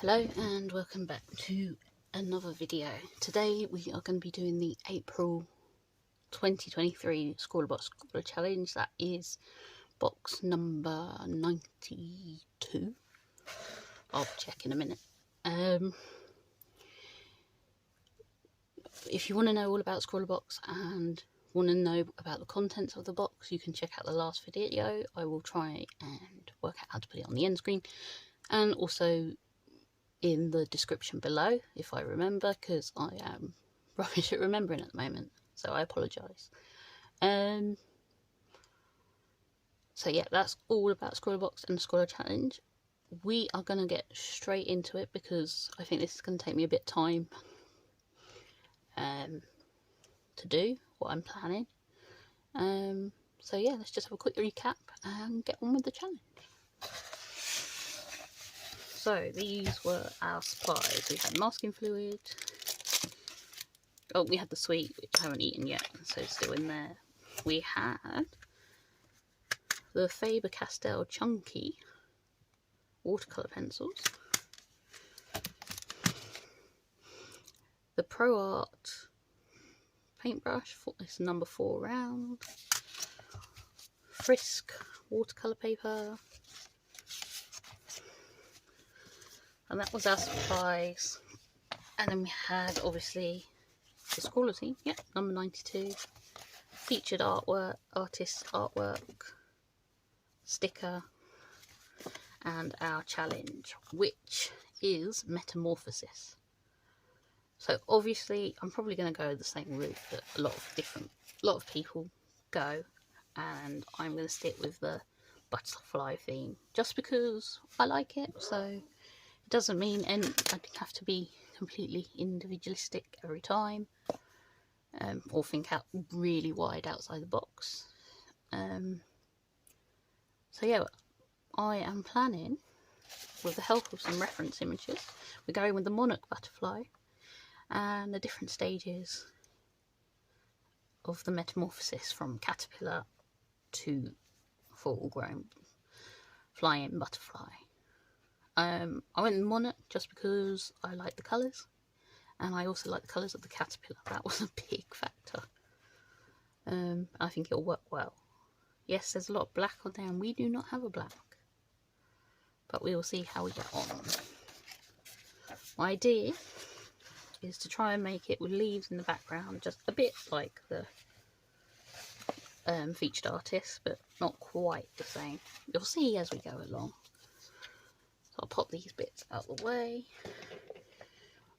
Hello and welcome back to another video. Today we are going to be doing the April 2023 Scrawlr challenge. That is box number 92. I'll check in a minute. If you want to know all about Scrawlr and want to know about the contents of the box, you can check out the last video. I will try and work out how to put it on the end screen, and also in the description below if I remember, because I am rubbish at remembering at the moment, so I apologise. So yeah, that's all about Scrawlr and the Scrawlr challenge. We are going to get straight into it because I think this is going to take me a bit of time to do what I'm planning. So yeah, let's just have a quick recap and get on with the challenge. So these were our supplies. We had masking fluid. Oh, we had the sweet, which I haven't eaten yet, so it's still in there. We had the Faber-Castell Chunky watercolour pencils. The Pro Art paintbrush, it's number 4 round. Frisk watercolour paper. And that was our supplies. And then we had, obviously, the Scrawlr team, yep, number 92. Featured artwork, artist artwork, sticker, and our challenge, which is Metamorphosis. So obviously, I'm probably going to go the same route that a lot of people go, and I'm going to stick with the butterfly theme, just because I like it. So it doesn't mean I have to be completely individualistic every time, or think out really wide outside the box. So yeah, I am planning, with the help of some reference images, we're going with the monarch butterfly and the different stages of the metamorphosis from caterpillar to full-grown flying butterfly. I went with monarch just because I like the colours, and I also like the colours of the caterpillar. That was a big factor. I think it'll work well. Yes, there's a lot of black on there, and we do not have a black, but we will see how we get on. My idea is to try and make it with leaves in the background, just a bit like the featured artist, but not quite the same. You'll see as we go along. So I'll pop these bits out of the way.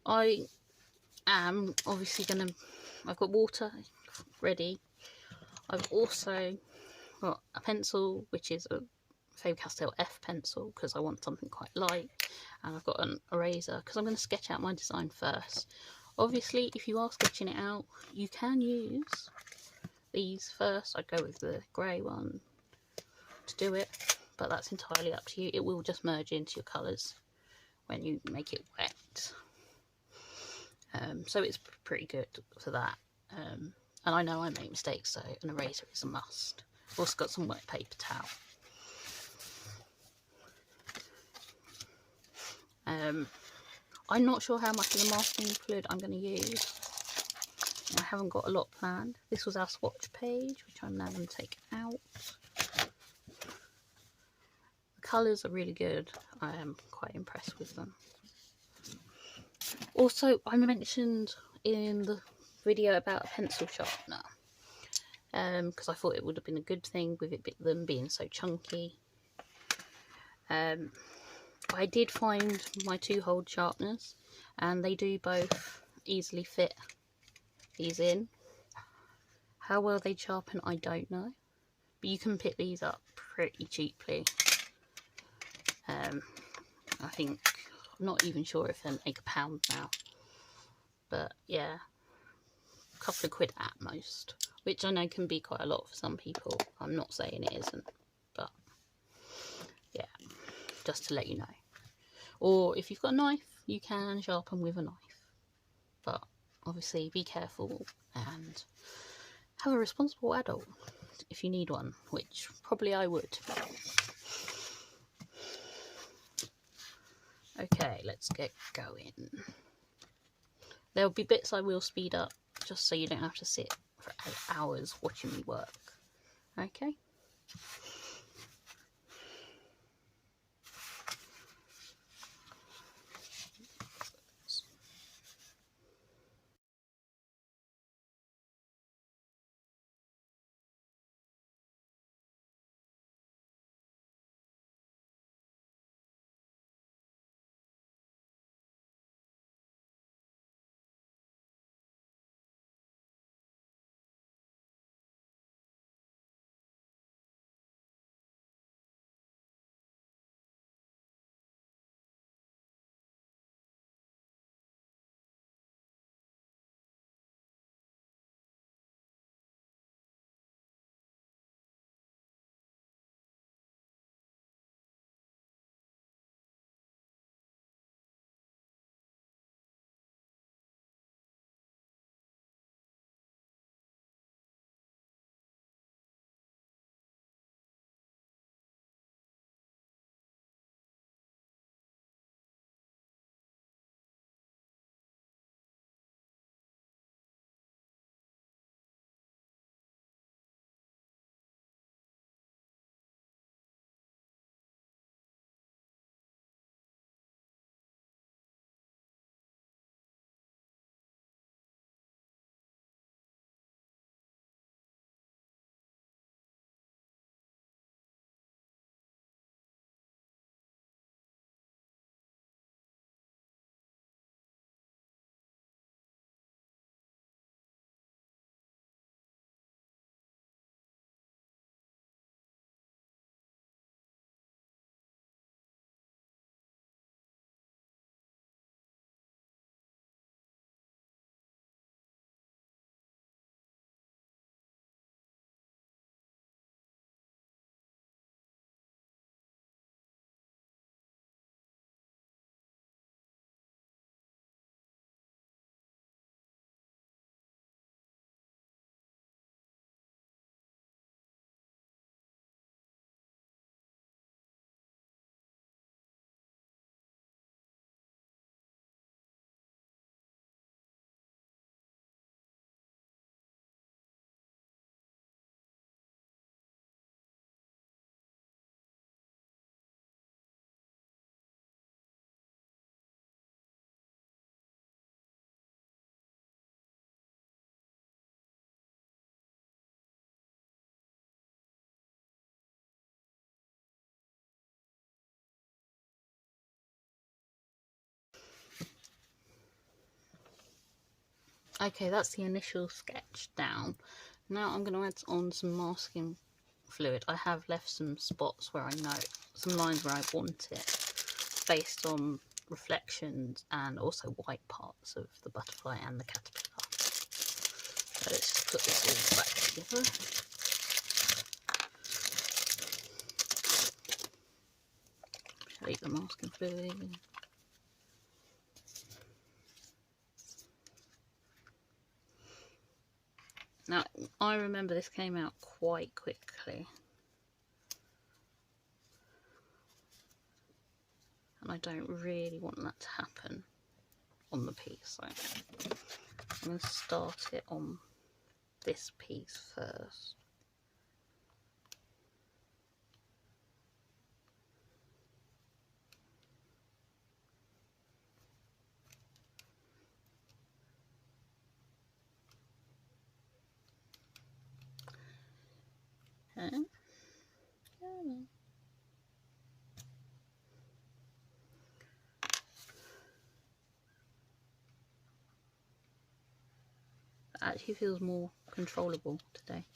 I am obviously I've got water ready. I've also got a pencil, which is a Faber-Castell F pencil, because I want something quite light, and I've got an eraser because I'm going to sketch out my design first. Obviously, if you are sketching it out, you can use these first. I'd go with the grey one to do it, but that's entirely up to you. It will just merge into your colours when you make it wet. So it's pretty good for that. And I know I make mistakes, so an eraser is a must. I've also got some wet paper towel. I'm not sure how much of the masking fluid I'm going to use. I haven't got a lot planned. This was our swatch page, which I'm now going to take out. The colours are really good. I am quite impressed with them. Also, I mentioned in the video about a pencil sharpener, because I thought it would have been a good thing with them being so chunky. I did find my 2-hole sharpeners, and they do both easily fit these in. How well they sharpen, I don't know, but you can pick these up pretty cheaply. I think, I'm not even sure if they make £1 now, but yeah, a couple of quid at most, which I know can be quite a lot for some people. I'm not saying it isn't, but yeah, just to let you know. Or if you've got a knife, you can sharpen with a knife, but obviously be careful and have a responsible adult if you need one, which probably I would. Okay, let's get going. There'll be bits I will speed up, just so you don't have to sit for 8 hours watching me work. Okay? Okay, that's the initial sketch down. Now I'm going to add on some masking fluid. I have left some spots where I know, some lines where I want it, based on reflections and also white parts of the butterfly and the caterpillar. So let's just put this all back together. Shake the masking fluid in. Now, I remember this came out quite quickly. And I don't really want that to happen on the piece. So I'm going to start it on this piece first. Okay. It actually feels more controllable today.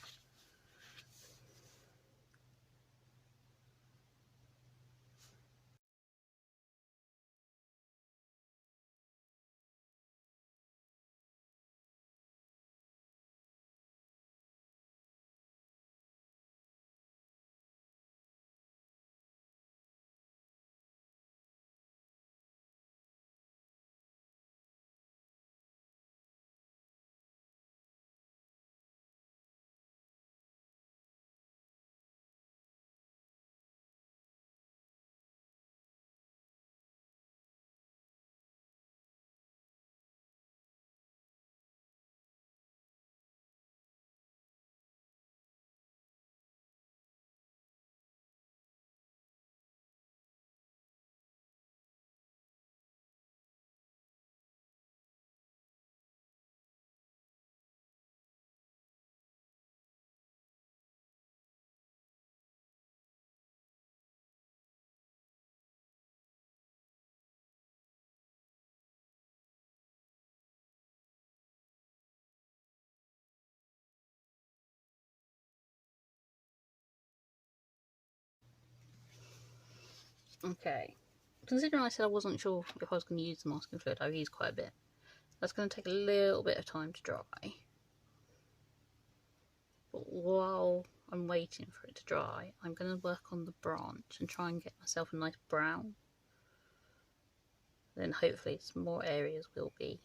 Okay. Considering I said I wasn't sure if I was going to use the masking fluid, I've used quite a bit. That's going to take a little bit of time to dry. But while I'm waiting for it to dry, I'm going to work on the branch and try and get myself a nice brown. Then hopefully some more areas will be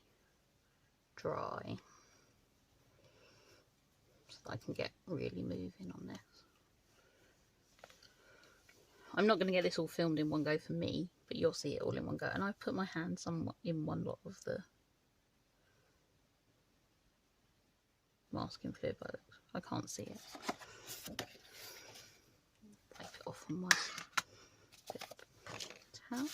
dry, so that I can get really moving on this. I'm not going to get this all filmed in one go for me, but you'll see it all in one go. And I've put my hand somewhat in one lot of the masking fluid, but I can't see it. Wipe it off on my towel.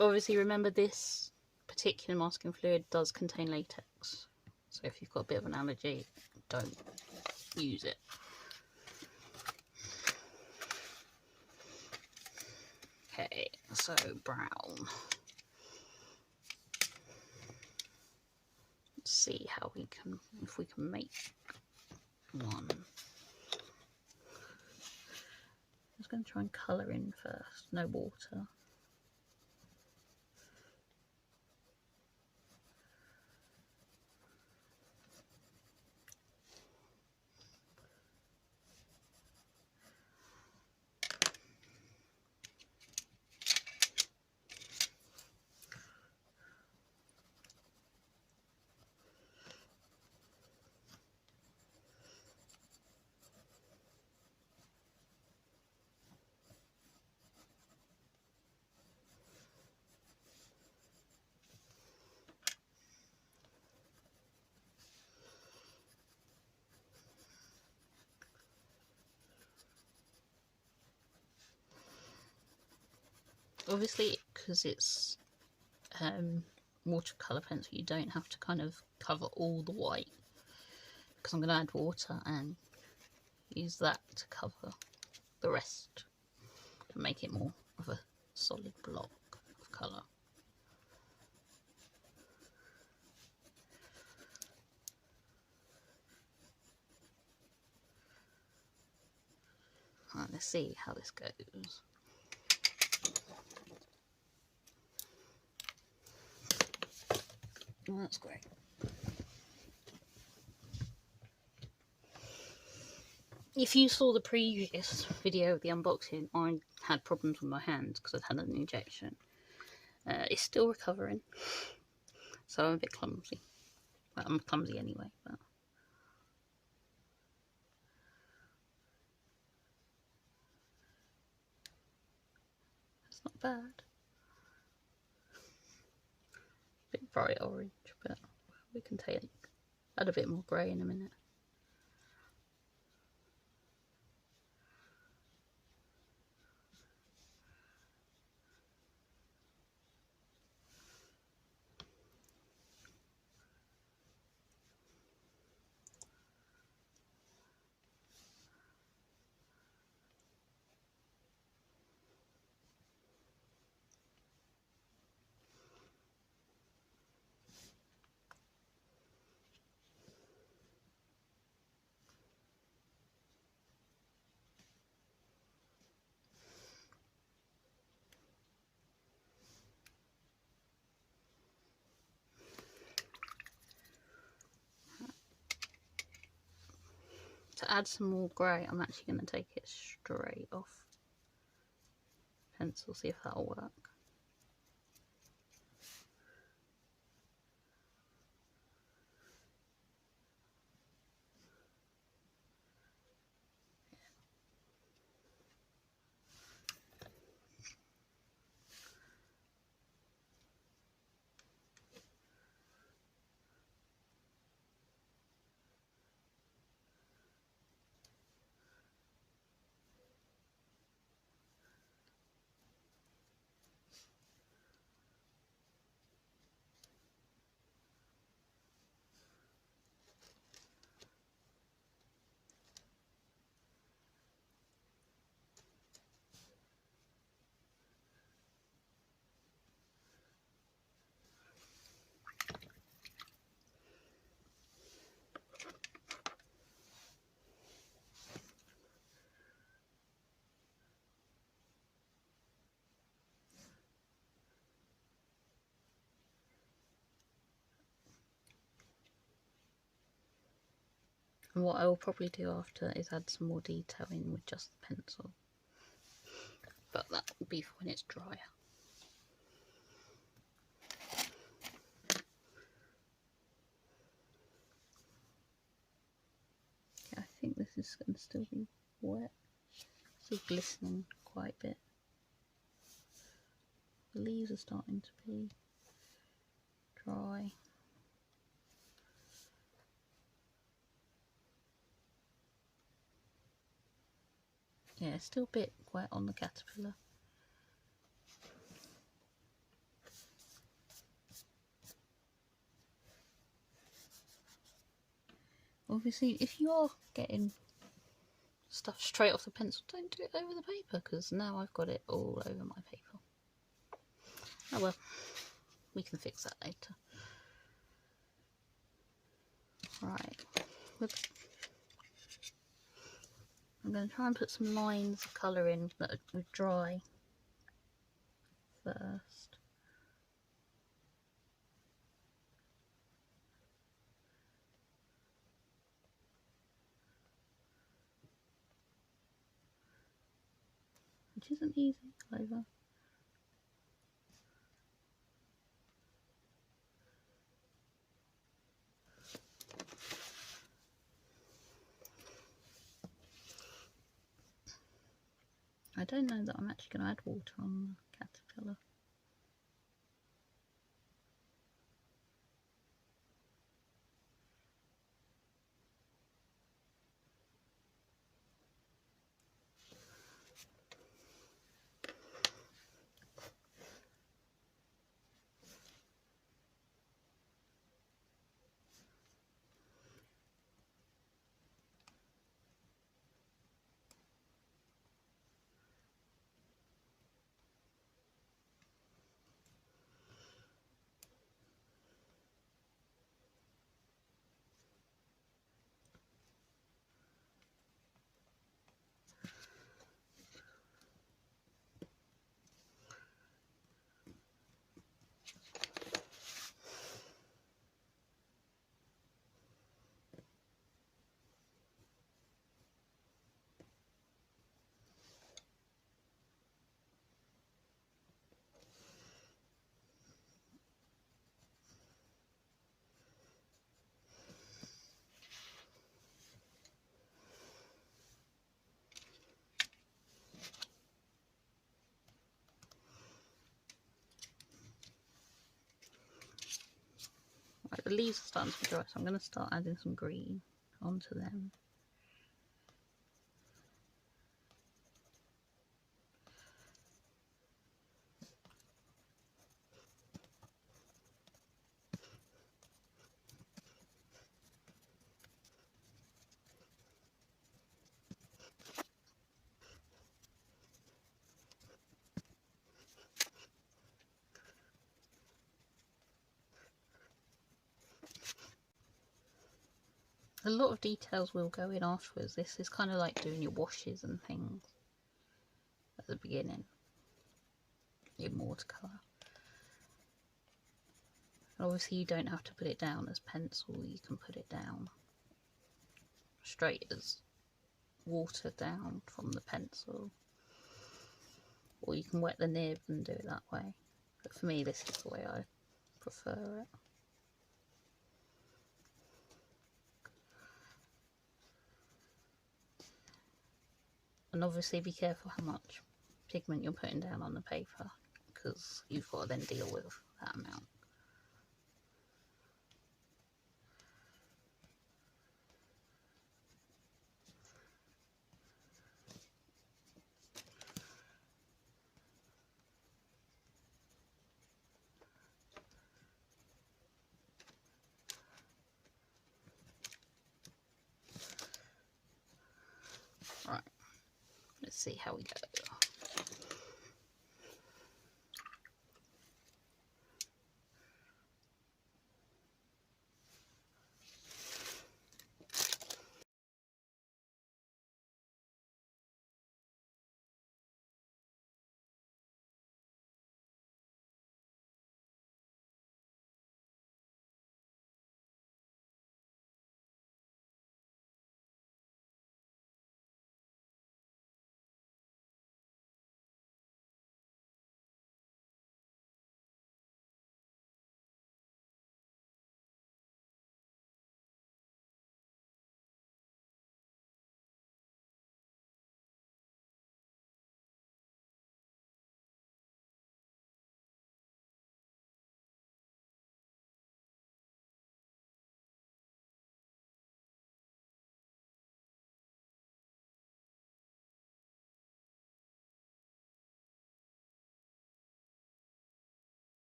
Obviously, remember this particular masking fluid does contain latex, so if you've got a bit of an allergy, don't use it. Okay, so brown. Let's see how we can, if we can make one. I'm just going to try and colour in first, no water. Obviously, because it's watercolour pencil, you don't have to kind of cover all the white, because I'm going to add water and use that to cover the rest and make it more of a solid block of colour. Right, let's see how this goes. Oh, that's great. If you saw the previous video of the unboxing, I had problems with my hands because I'd had an injection. It's still recovering, so I'm a bit clumsy. Well, I'm clumsy anyway, but it's not bad. A bit bright orange, but we can add a bit more grey in a minute. To add some more grey, I'm actually going to take it straight off pencil, see if that'll work. And what I will probably do after is add some more detail in with just the pencil. But that will be for when it's drier. Okay, I think this is going to still be wet. Still glistening quite a bit. The leaves are starting to be dry. Yeah, it's still a bit wet on the caterpillar. Obviously, if you are getting stuff straight off the pencil, don't do it over the paper, because now I've got it all over my paper. Oh well, we can fix that later. Right, I'm going to try and put some lines of colour in that would dry first. Which isn't easy, either. I don't know that I'm actually going to add water on the caterpillar. Right, the leaves are starting to be dry, so I'm going to start adding some green onto them. A lot of details will go in afterwards. This is kind of like doing your washes and things at the beginning in watercolour. Obviously you don't have to put it down as pencil, you can put it down straight as water down from the pencil, or you can wet the nib and do it that way, but for me this is the way I prefer it. And obviously be careful how much pigment you're putting down on the paper, because you've got to then deal with that amount. Right, let's see how we go.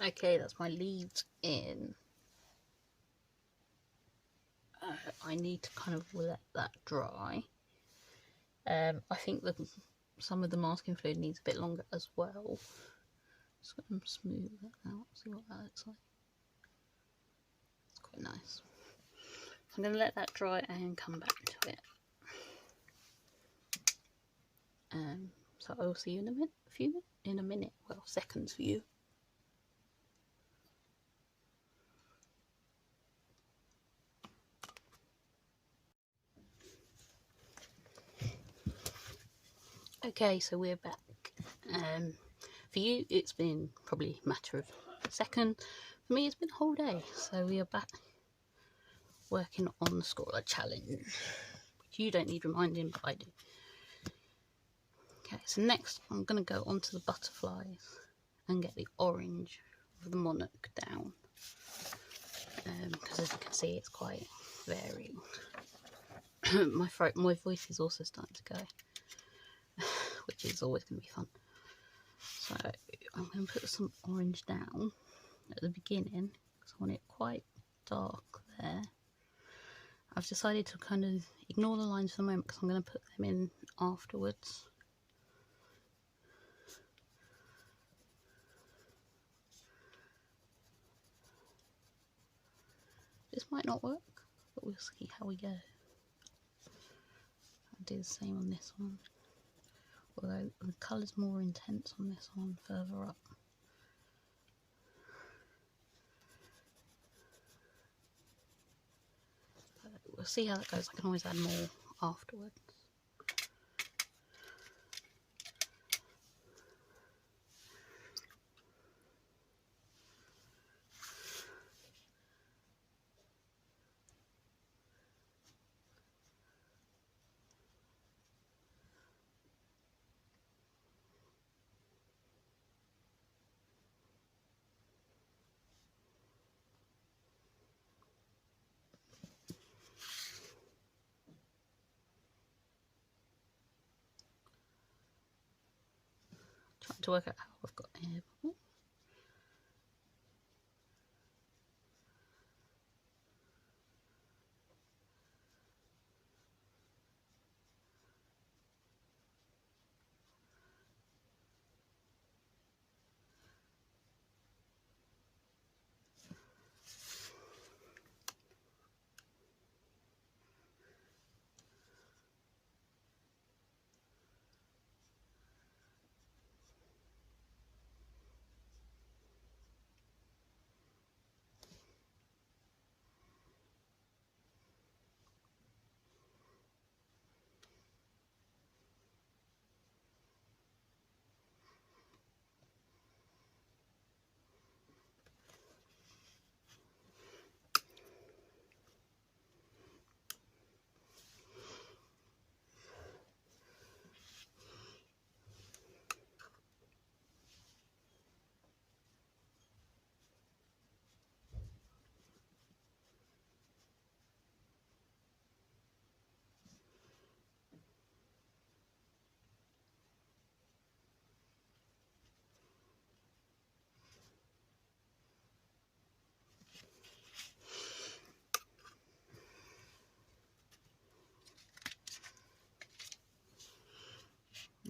Okay, that's my leaves in. I need to kind of let that dry. I think that some of the masking fluid needs a bit longer as well. Just going to smooth that out, see what that looks like. It's quite nice. I'm going to let that dry and come back to it. So I will see you in a minute, well, seconds for you. Okay, so we're back. For you, it's been probably a matter of a second. For me, it's been a whole day. So we are back working on the Scrawlr challenge, which you don't need reminding, but I do. Okay, so next I'm going to go onto the butterflies and get the orange of the monarch down. Because as you can see, it's quite varied. My voice is also starting to go, which is always going to be fun. So I'm going to put some orange down at the beginning because I want it quite dark there. I've decided to kind of ignore the lines for the moment because I'm going to put them in afterwards. This might not work, but we'll see how we go. I'll do the same on this one, although the colour's more intense on this one further up. But we'll see how that goes. I can always add more afterwards. Trying to work out how I've got here.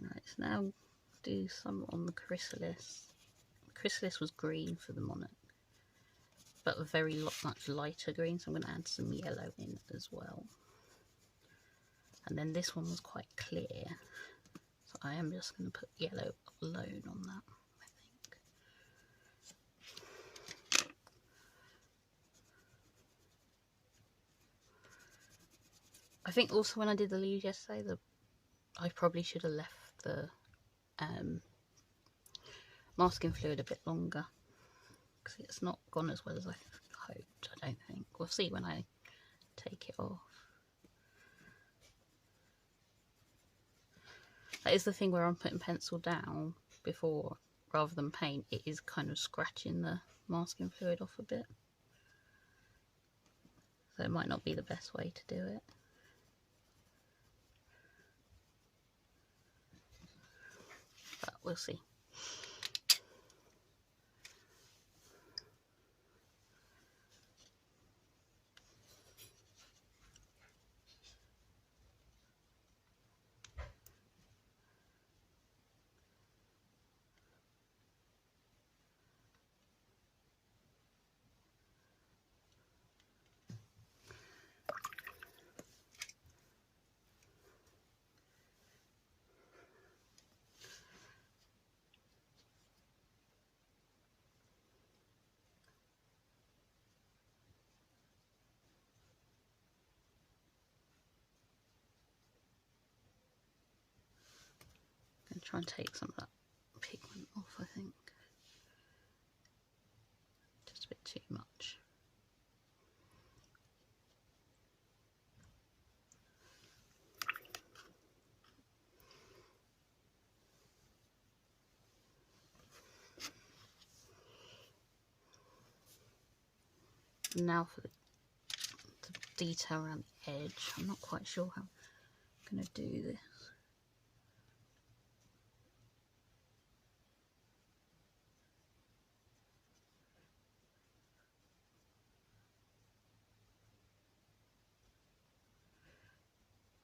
Right, so now do some on the chrysalis. The chrysalis was green for the monarch, but a very much lighter green, so I'm going to add some yellow in as well. And then this one was quite clear, so I am just going to put yellow alone on that, I think. I think also when I did the leaves yesterday, I probably should have left the masking fluid a bit longer because it's not gone as well as I hoped, I don't think. We'll see when I take it off. That is the thing where I'm putting pencil down before rather than paint. It is kind of scratching the masking fluid off a bit. So it might not be the best way to do it. But we'll see. try and take some of that pigment off, I think. Just a bit too much. Now for the detail around the edge. I'm not quite sure how I'm going to do this.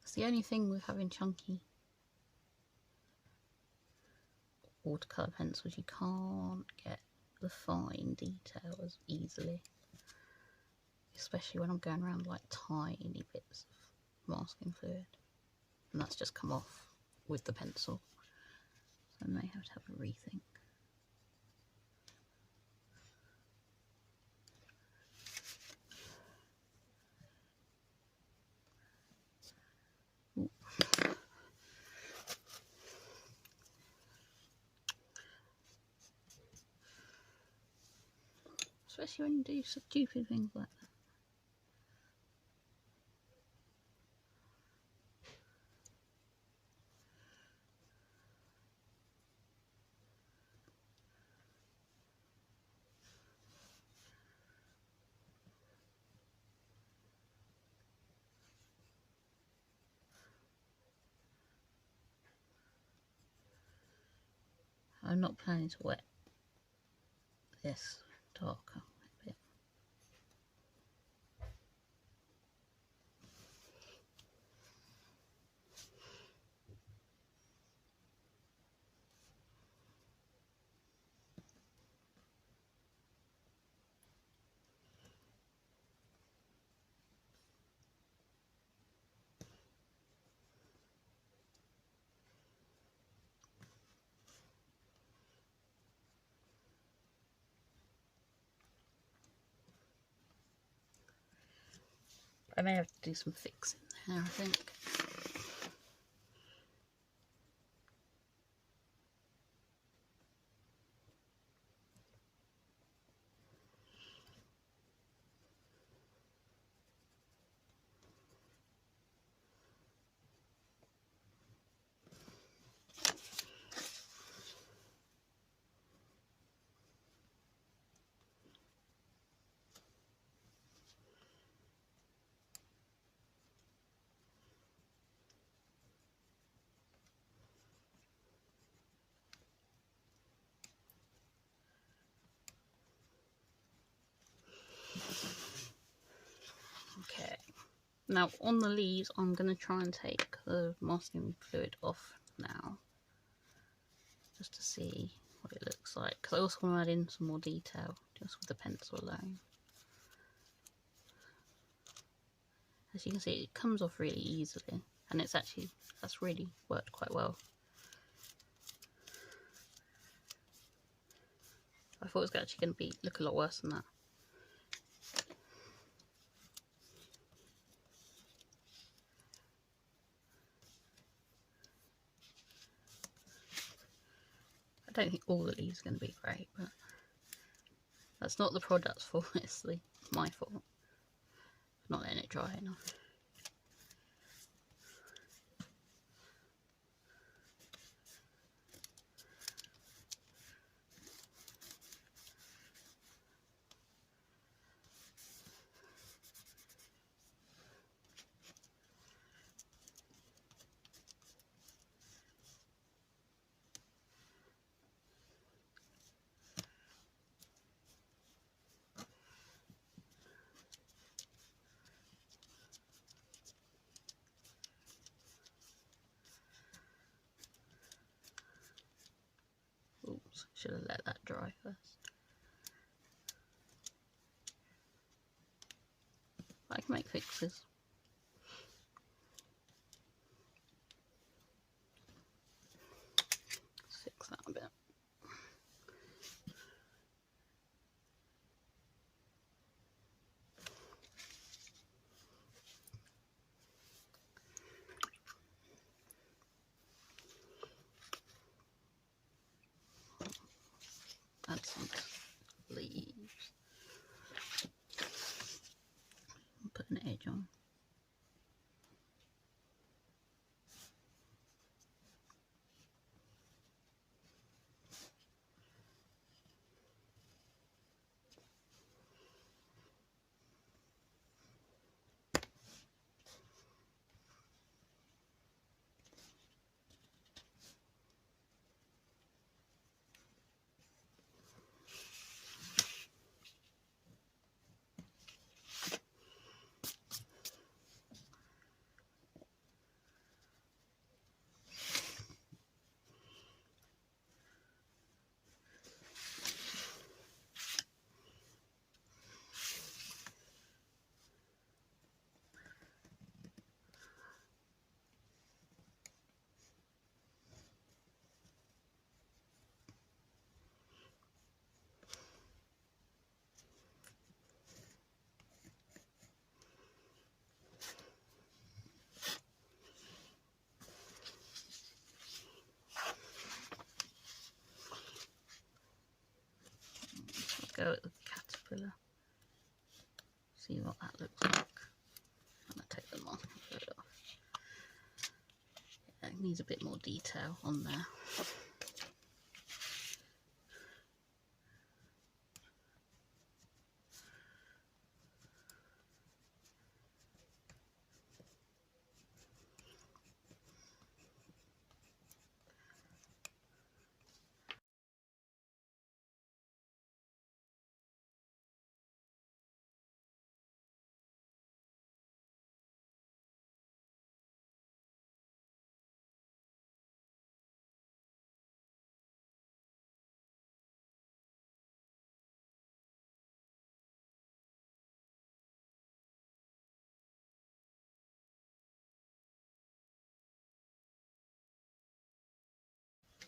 It's the only thing with having chunky watercolour pencils, you can't get the fine detail as easily. Especially when I'm going around like tiny bits of masking fluid. And that's just come off with the pencil. So I may have to have a rethink. Ooh. Especially when you do stupid things like that. I'm not planning to wet this darker bit. I may have to do some fixing there, I think. Okay, now on the leaves I'm going to try and take the masking fluid off now, just to see what it looks like, because I also want to add in some more detail just with the pencil alone. As you can see, it comes off really easily, and that's really worked quite well. I thought it was actually going to look a lot worse than that. I don't think all the leaves are going to be great, but that's not the product's fault, it's my fault for not letting it dry enough. Oops, should have let that dry first. I can make fixes. Let's fix that a bit. add some leaves. Put an edge on. Go at the caterpillar, see what that looks like. I'm going to take them off. Yeah, it needs a bit more detail on there.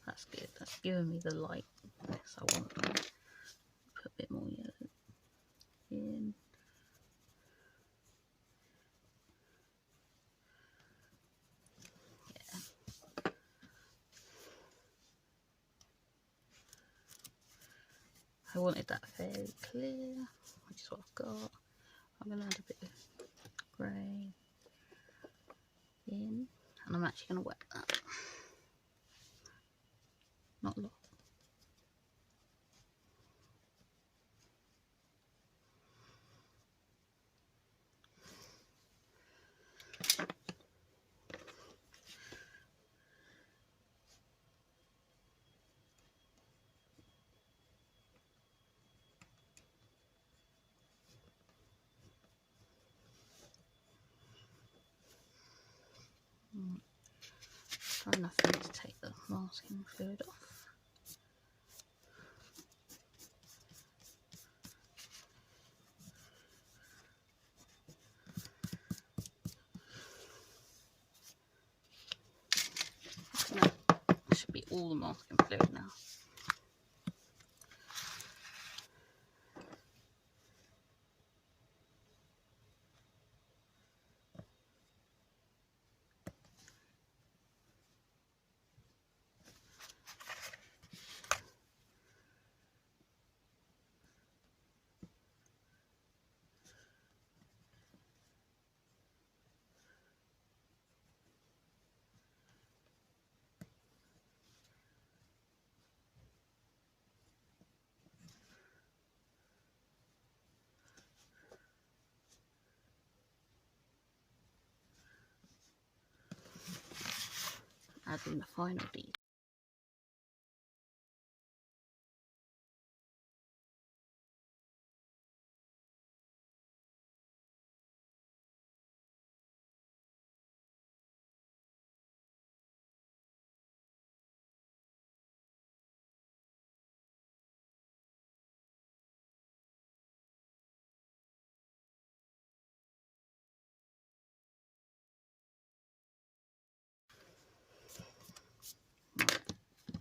That's good, that's giving me the light. Yes, I want that. Put a bit more yellow in. Yeah. I wanted that fairly clear, which is what I've got. I'm going to add a bit of grey in, and I'm actually going to wet that. Not a lot. Try nothing to take the masking fluid off. That should be all the masking fluid now. Adding the final detail.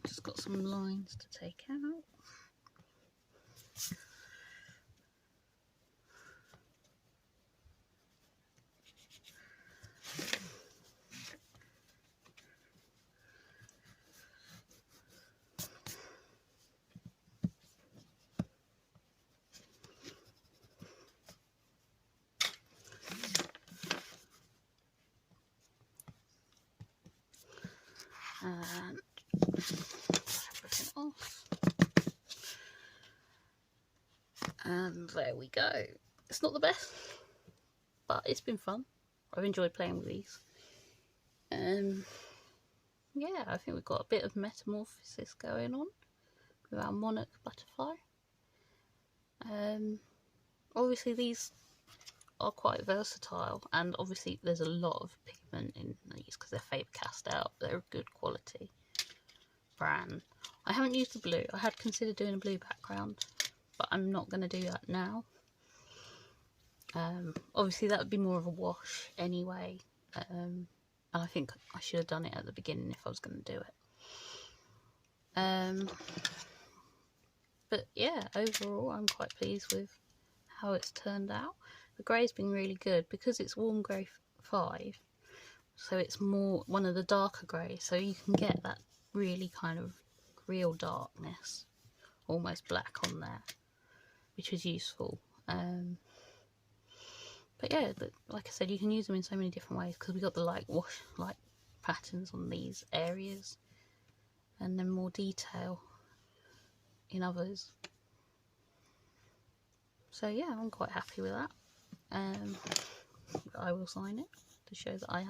Just got some lines to take out. and everything off. And there we go. It's not the best, but it's been fun. I've enjoyed playing with these. Yeah, I think we've got a bit of metamorphosis going on with our monarch butterfly. Obviously these are quite versatile, and obviously there's a lot of pigment in these because they're Faber cast out. They're a good quality brand. I haven't used the blue. I had considered doing a blue background, but I'm not going to do that now. Obviously that would be more of a wash anyway, and I think I should have done it at the beginning if I was going to do it. But yeah, overall I'm quite pleased with how it's turned out. The grey's been really good because it's warm grey 5, so it's more one of the darker greys, so you can get that really kind of real darkness, almost black on there, which is useful. But yeah, like I said, you can use them in so many different ways because we got the light wash light patterns on these areas, and then more detail in others. So yeah, I'm quite happy with that. I will sign it to show that I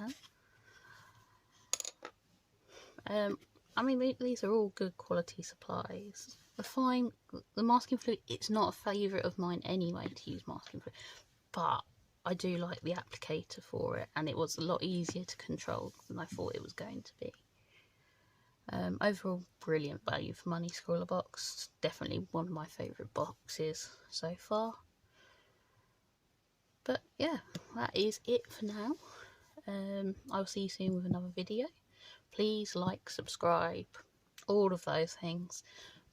am. I mean, these are all good quality supplies. The masking fluid, it's not a favourite of mine anyway to use masking fluid, but I do like the applicator for it, and it was a lot easier to control than I thought it was going to be. Overall, brilliant value for money Scrawlr box. Definitely one of my favourite boxes so far. But yeah, that is it for now. I'll see you soon with another video. Please like, subscribe, all of those things.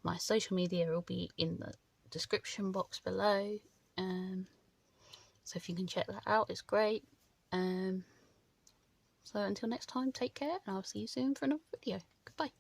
My social media will be in the description box below. So if you can check that out, it's great. So until next time, take care, and I'll see you soon for another video. Goodbye.